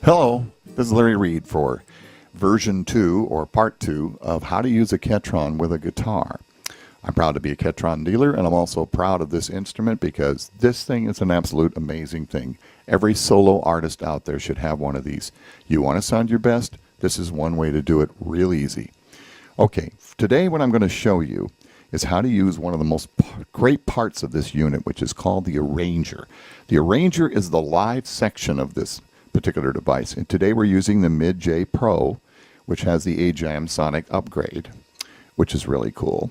Hello, this is Larry Reed for version 2 or part 2 of how to use a KETRON with a guitar. I'm proud to be a KETRON dealer, and I'm also proud of this instrument because this thing is an absolute amazing thing. Every solo artist out there should have one of these. You want to sound your best? This is one way to do it real easy. Okay, today what I'm going to show you is how to use one of the most great parts of this unit, which is called the arranger. The arranger is the live section of this particular device, and today we're using the MIDJay Pro, which has the Ajamsonic upgrade, which is really cool,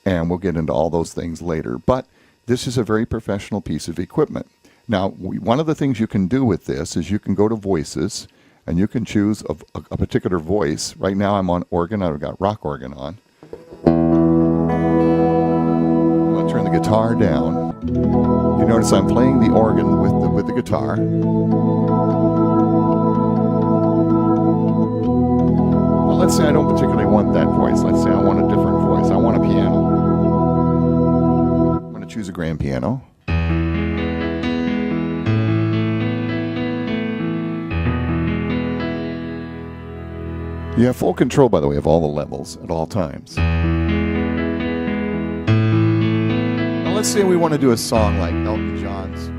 and we'll get into all those things later. But this is a very professional piece of equipment. Now, one of the things you can do with this is you can go to voices and you can choose a particular voice. Right now I'm on organ. I've got rock organ on. I'm going to turn the guitar down. You notice I'm playing the organ with the guitar. Let's say I don't particularly want that voice. Let's say I want a different voice. I want a piano. I'm going to choose a grand piano. You have full control, by the way, of all the levels at all times. Now let's say we want to do a song like Elton John's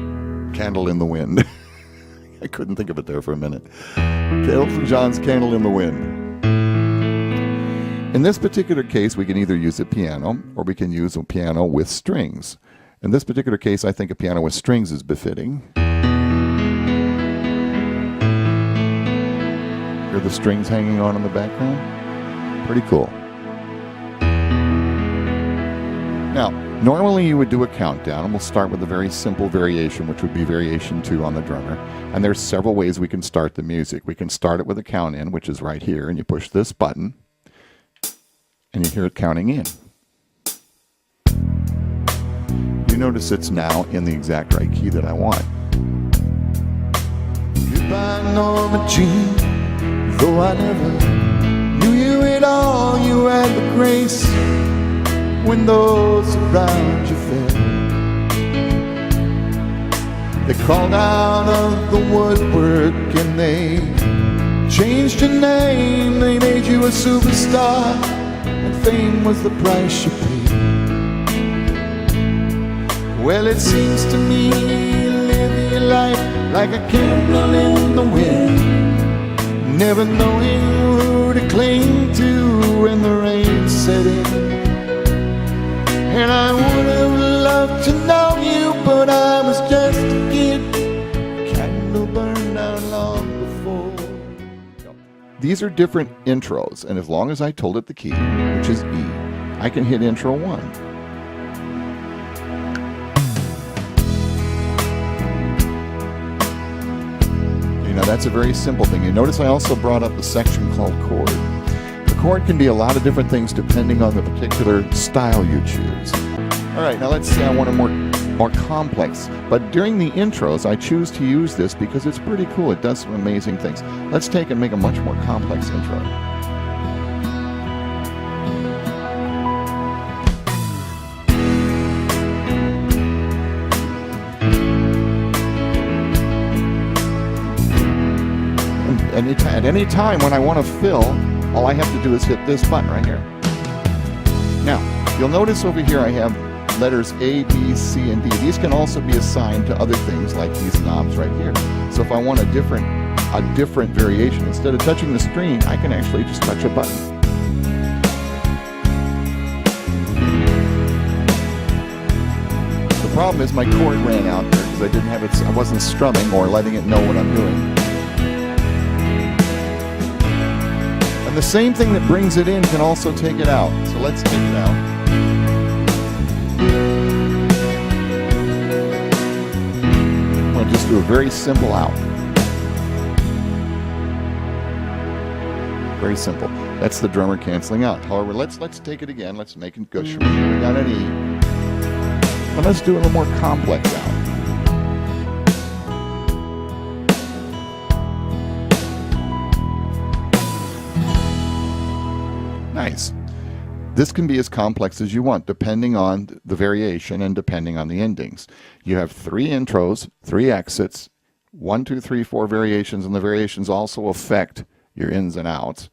Candle in the Wind. I couldn't think of it there for a minute. Elton John's Candle in the Wind. In this particular case, we can either use a piano or we can use a piano with strings. In this particular case, I think a piano with strings is befitting. Hear the strings hanging on in the background? Pretty cool. Now, normally you would do a countdown, and we'll start with a very simple variation, which would be variation 2 on the drummer. And there's several ways we can start the music. We can start it with a count in, which is right here, and you push this button. And you hear it counting in. You notice it's now in the exact right key that I want. Goodbye, Norma Jean, though I never knew you at all, you had the grace when those around you fell. They crawled out of the woodwork and they changed your name, they made you a superstar. Fame was the price you paid. Well, it seems to me you live your life like a candle in the wind, never knowing who to cling to when the rain set in. And I would have loved to know you, but I was just a kid. Candle burned out long before. These are different intros, and as long as I told it the key, which is E, I can hit intro 1. Okay, now that's a very simple thing. You notice I also brought up the section called chord. The chord can be a lot of different things depending on the particular style you choose. All right, now let's say I want a more complex, but during the intros I choose to use this because it's pretty cool. It does some amazing things. Let's take and make a much more complex intro. And at any time when I want to fill, all I have to do is hit this button right here. Now, you'll notice over here I have letters A, B, C, and D. These can also be assigned to other things like these knobs right here. So if I want a different variation, instead of touching the string, I can actually just touch a button. The problem is my chord ran out there because I didn't have it. I wasn't strumming or letting it know what I'm doing. And the same thing that brings it in can also take it out. So let's take it out. Just do a very simple out. Very simple. That's the drummer canceling out. However, let's take it again. Let's make it go. We got an E. But let's do a little more complex out. Nice. This can be as complex as you want, depending on the variation and depending on the endings. You have 3 intros, 3 exits, 1, 2, 3, 4 variations, and the variations also affect your ins and outs,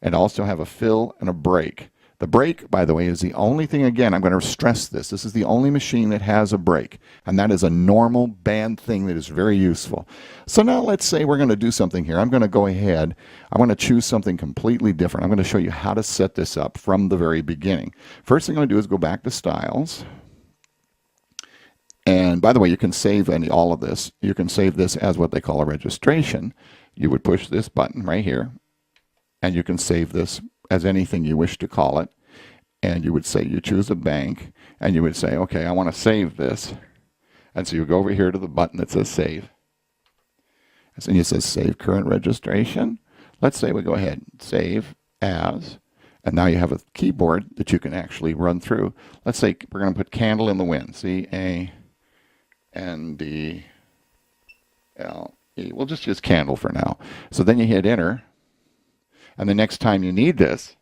and also have a fill and a break. The break, by the way, is the only thing, again, I'm going to stress this. This is the only machine that has a break, and that is a normal band thing that is very useful. So now let's say we're going to do something here. I'm going to go ahead. I want to choose something completely different. I'm going to show you how to set this up from the very beginning. First thing I'm going to do is go back to Styles. And by the way, you can save all of this. You can save this as what they call a registration. You would push this button right here, and you can save this as anything you wish to call it. And you would say, you choose a bank, and you would say, okay, I want to save this. And so you go over here to the button that says save. And it says save current registration. Let's say we go ahead, save as, and now you have a keyboard that you can actually run through. Let's say we're going to put Candle in the Wind, C-A-N-D-L-E. We'll just use Candle for now. So then you hit enter. And the next time you need this,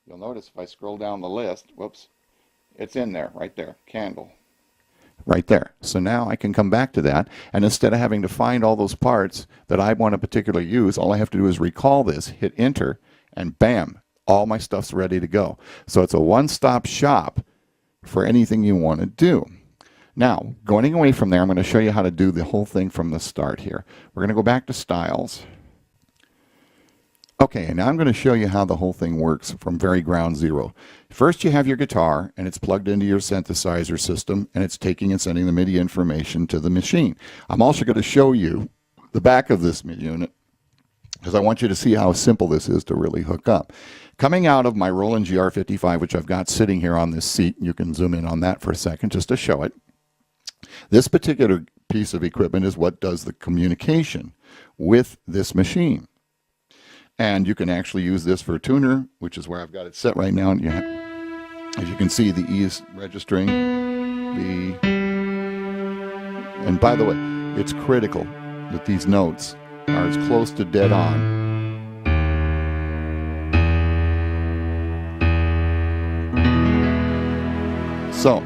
you'll notice if I scroll down the list, whoops, it's in there, right there, Candle, right there. So now I can come back to that, and instead of having to find all those parts that I want to particularly use, all I have to do is recall this, hit enter, and bam, all my stuff's ready to go. So it's a one-stop shop for anything you want to do. Now, going away from there, I'm going to show you how to do the whole thing from the start here. We're going to go back to Styles. Okay, and now I'm going to show you how the whole thing works from very ground zero. First, you have your guitar, and it's plugged into your synthesizer system, and it's taking and sending the MIDI information to the machine. I'm also going to show you the back of this MIDI unit, because I want you to see how simple this is to really hook up. Coming out of my Roland GR55, which I've got sitting here on this seat, you can zoom in on that for a second just to show it. This particular piece of equipment is what does the communication with this machine. And you can actually use this for a tuner, which is where I've got it set right now. And you have, as you can see, the E is registering. And by the way, it's critical that these notes are as close to dead on. So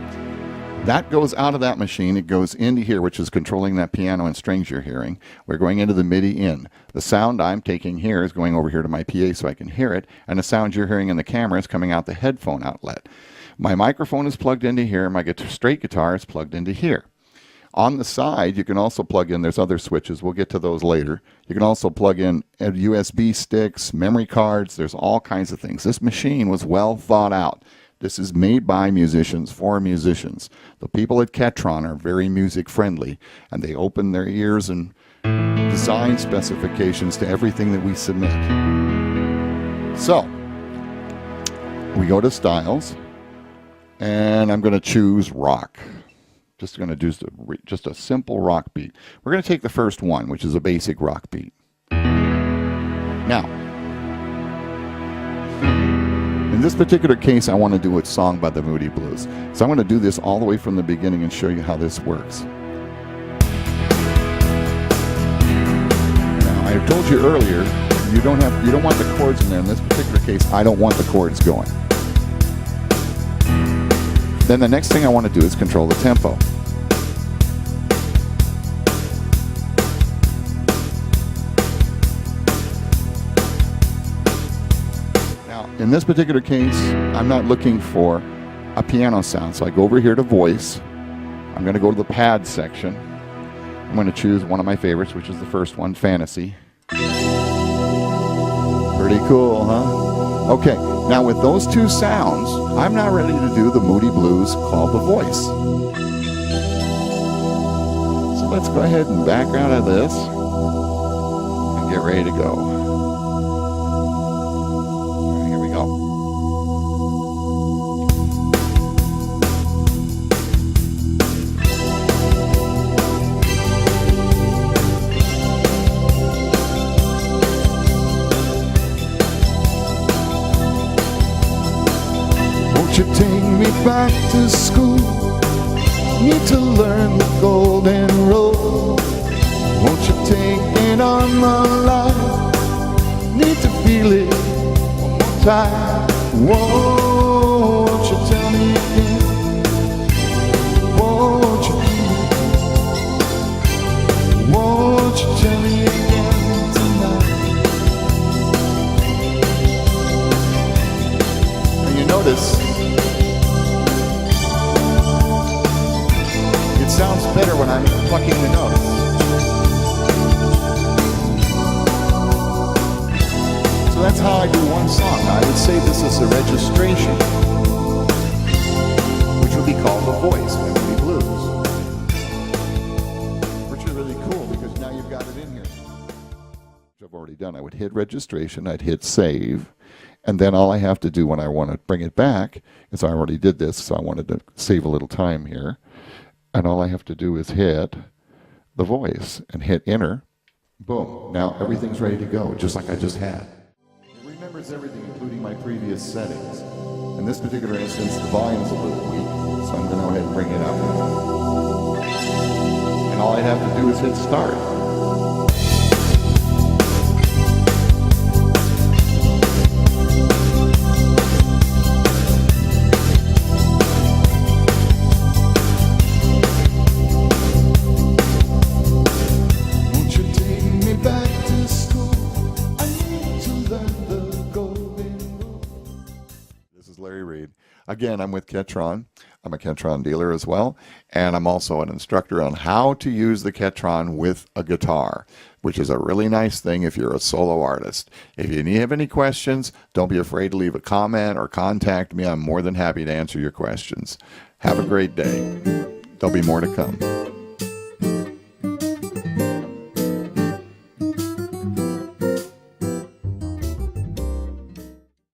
that goes out of that machine. It goes into here, which is controlling that piano and strings you're hearing. We're going into the MIDI in. The sound I'm taking here is going over here to my PA so I can hear it, and the sound you're hearing in the camera is coming out the headphone outlet. My microphone is plugged into here. My straight guitar is plugged into here. On the side, you can also plug in, there's other switches. We'll get to those later. You can also plug in USB sticks, memory cards. There's all kinds of things. This machine was well thought out. This is made by musicians for musicians. The people at KETRON are very music friendly, and they open their ears and design specifications to everything that we submit. So, we go to Styles, and I'm going to choose rock. Just going to do just a simple rock beat. We're going to take the first one, which is a basic rock beat. Now, in this particular case, I want to do a song by the Moody Blues. So I'm going to do this all the way from the beginning and show you how this works. Now, I told you earlier, you don't want the chords in there. In this particular case, I don't want the chords going. Then the next thing I want to do is control the tempo. In this particular case, I'm not looking for a piano sound, so I go over here to voice. I'm going to go to the pad section. I'm going to choose one of my favorites, which is the first one, Fantasy. Pretty cool, huh? Okay, now with those two sounds, I'm now ready to do the Moody Blues called the voice. So let's go ahead and back out of this and get ready to go. You take me back to school. Need to learn the golden rule. Won't you take it on my life? Need to feel it one more time. Won't you tell me again? Won't you feel it? playing the notes. So that's how I do one song. Now, I would say this is the registration, which would be called the voice, Memory Blues. Which is really cool because now you've got it in here. Which I've already done. I would hit registration, I'd hit save, and then all I have to do when I want to bring it back is I already did this, so I wanted to save a little time here. And all I have to do is hit the voice and hit enter. Boom. Now everything's ready to go, just like I just had. It remembers everything, including my previous settings. In this particular instance, the volume's a little weak, so I'm going to go ahead and bring it up. And all I have to do is hit start. Again, I'm with KETRON. I'm a KETRON dealer as well, and I'm also an instructor on how to use the KETRON with a guitar, which is a really nice thing if you're a solo artist. If you have any questions, don't be afraid to leave a comment or contact me. I'm more than happy to answer your questions. Have a great day. There'll be more to come.